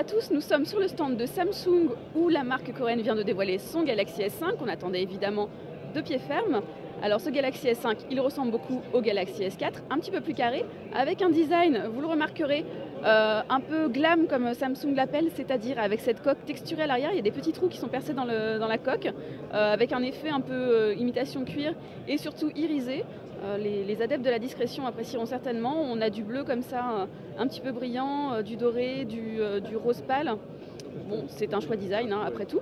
tous, nous sommes sur le stand de Samsung où la marque coréenne vient de dévoiler son Galaxy S5, on attendait évidemment de pied ferme. Alors ce Galaxy S5, il ressemble beaucoup au Galaxy S4, un petit peu plus carré, avec un design, vous le remarquerez, un peu glam comme Samsung l'appelle, c'est-à-dire avec cette coque texturée à l'arrière, il y a des petits trous qui sont percés dans la coque, avec un effet un peu imitation cuir et surtout irisé. Les adeptes de la discrétion apprécieront certainement. On a du bleu comme ça, un petit peu brillant, du doré, du rose pâle. Bon, c'est un choix design hein, après tout.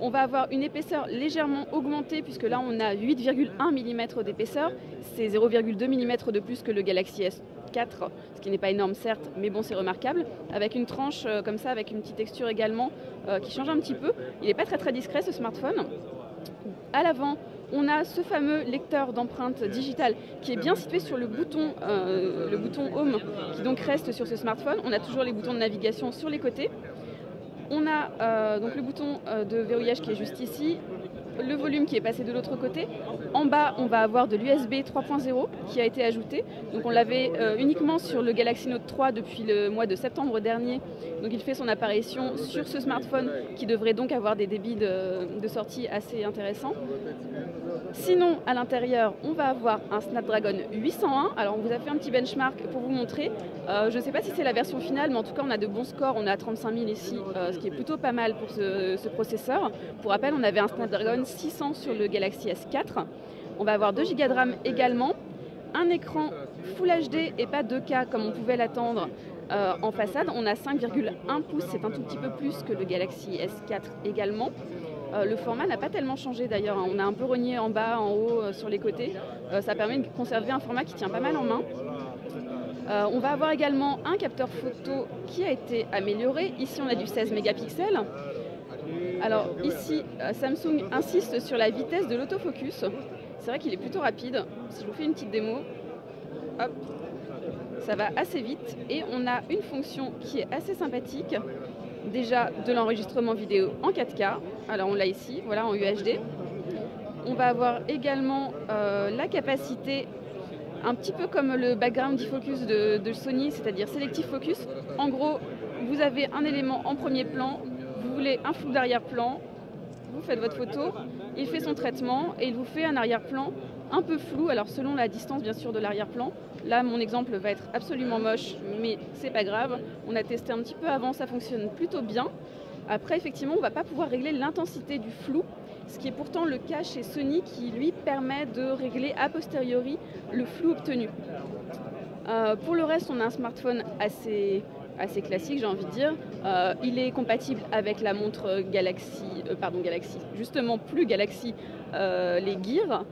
On va avoir une épaisseur légèrement augmentée puisque là on a 8,1 mm d'épaisseur. C'est 0,2 mm de plus que le Galaxy S4, ce qui n'est pas énorme certes, mais bon c'est remarquable. Avec une tranche comme ça, avec une petite texture également qui change un petit peu. Il n'est pas très discret ce smartphone. À l'avant, on a ce fameux lecteur d'empreintes digitales qui est bien situé sur le bouton Home qui donc reste sur ce smartphone. On a toujours les boutons de navigation sur les côtés. On a donc le bouton de verrouillage qui est juste ici, le volume qui est passé de l'autre côté. En bas, on va avoir de l'USB 3.0 qui a été ajouté. Donc on l'avait uniquement sur le Galaxy Note 3 depuis le mois de septembre dernier. Donc il fait son apparition sur ce smartphone qui devrait donc avoir des débits de sortie assez intéressants. Sinon, à l'intérieur, on va avoir un Snapdragon 801. Alors on vous a fait un petit benchmark pour vous montrer. Je ne sais pas si c'est la version finale, mais en tout cas on a de bons scores. On a 35 000 ici, ce qui est plutôt pas mal pour ce processeur. Pour rappel, on avait un Snapdragon 600 sur le Galaxy S4. On va avoir 2 Go de RAM également, un écran Full HD et pas 2K comme on pouvait l'attendre en façade. On a 5,1 pouces, c'est un tout petit peu plus que le Galaxy S4 également. Le format n'a pas tellement changé d'ailleurs, hein. On a un peu rogné en bas, en haut, sur les côtés. Ça permet de conserver un format qui tient pas mal en main. On va avoir également un capteur photo qui a été amélioré. Ici on a du 16 mégapixels. Alors ici, Samsung insiste sur la vitesse de l'autofocus. C'est vrai qu'il est plutôt rapide. Si je vous fais une petite démo, hop, ça va assez vite. Et on a une fonction qui est assez sympathique. Déjà de l'enregistrement vidéo en 4K. Alors on l'a ici, voilà en UHD. On va avoir également la capacité, un petit peu comme le background defocus de Sony, c'est-à-dire selective focus. En gros, vous avez un élément en premier plan. Vous voulez un flou d'arrière-plan, vous faites votre photo, il fait son traitement et il vous fait un arrière-plan un peu flou, alors selon la distance bien sûr de l'arrière-plan. Là mon exemple va être absolument moche, mais c'est pas grave, on a testé un petit peu avant, ça fonctionne plutôt bien. Après effectivement on va pas pouvoir régler l'intensité du flou, ce qui est pourtant le cas chez Sony qui lui permet de régler a posteriori le flou obtenu. Pour le reste on a un smartphone assez classique, j'ai envie de dire. Il est compatible avec la montre Galaxy, justement plus Galaxy, les Gear.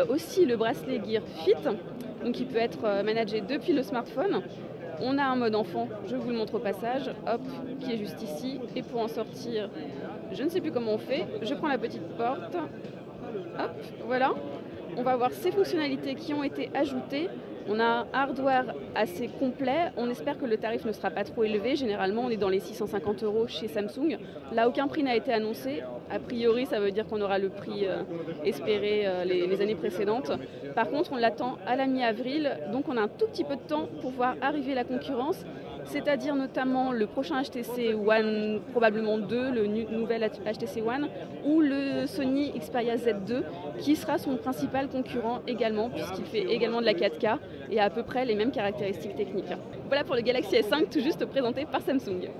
Aussi le bracelet Gear Fit, donc il peut être managé depuis le smartphone. On a un mode enfant, je vous le montre au passage, hop, qui est juste ici. Et pour en sortir, je ne sais plus comment on fait. Je prends la petite porte, hop, voilà. On va voir ces fonctionnalités qui ont été ajoutées. On a un hardware assez complet, on espère que le tarif ne sera pas trop élevé, généralement on est dans les 650 € chez Samsung. Là aucun prix n'a été annoncé, a priori ça veut dire qu'on aura le prix espéré les années précédentes. Par contre on l'attend à la mi-avril, donc on a un tout petit peu de temps pour voir arriver la concurrence, c'est-à-dire notamment le prochain HTC One, probablement 2, le nouvel HTC One, ou le Sony Xperia Z2, qui sera son principal concurrent également, puisqu'il fait également de la 4K et a à peu près les mêmes caractéristiques techniques. Voilà pour le Galaxy S5, tout juste présenté par Samsung.